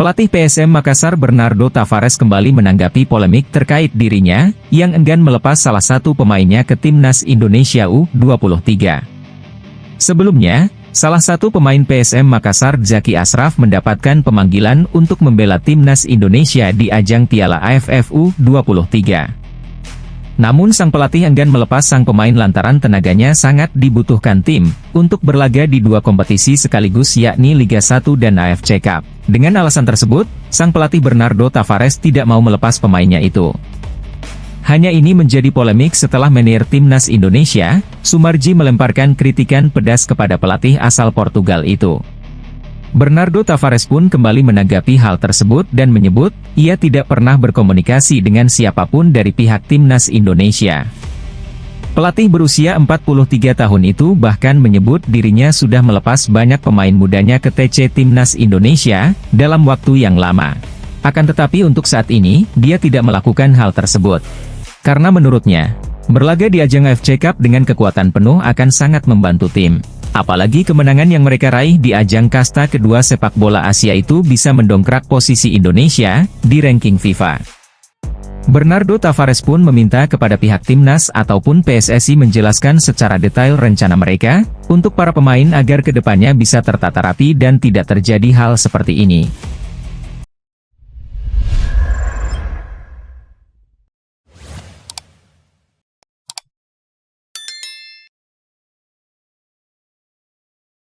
Pelatih PSM Makassar Bernardo Tavares kembali menanggapi polemik terkait dirinya, yang enggan melepas salah satu pemainnya ke Timnas Indonesia U23. Sebelumnya, salah satu pemain PSM Makassar Zaki Ashraf mendapatkan pemanggilan untuk membela Timnas Indonesia di ajang Piala AFF U23. Namun sang pelatih enggan melepas sang pemain lantaran tenaganya sangat dibutuhkan tim, untuk berlaga di dua kompetisi sekaligus yakni Liga 1 dan AFC Cup. Dengan alasan tersebut, sang pelatih Bernardo Tavares tidak mau melepas pemainnya itu. Hanya ini menjadi polemik setelah manajer Timnas Indonesia, Sumarji melemparkan kritikan pedas kepada pelatih asal Portugal itu. Bernardo Tavares pun kembali menanggapi hal tersebut dan menyebut, ia tidak pernah berkomunikasi dengan siapapun dari pihak Timnas Indonesia. Pelatih berusia 43 tahun itu bahkan menyebut dirinya sudah melepas banyak pemain mudanya ke TC Timnas Indonesia, dalam waktu yang lama. Akan tetapi untuk saat ini, dia tidak melakukan hal tersebut. Karena menurutnya, berlaga di ajang AFC Cup dengan kekuatan penuh akan sangat membantu tim. Apalagi kemenangan yang mereka raih di ajang kasta kedua sepak bola Asia itu bisa mendongkrak posisi Indonesia di ranking FIFA. Bernardo Tavares pun meminta kepada pihak Timnas ataupun PSSI menjelaskan secara detail rencana mereka untuk para pemain agar kedepannya bisa tertata rapi dan tidak terjadi hal seperti ini.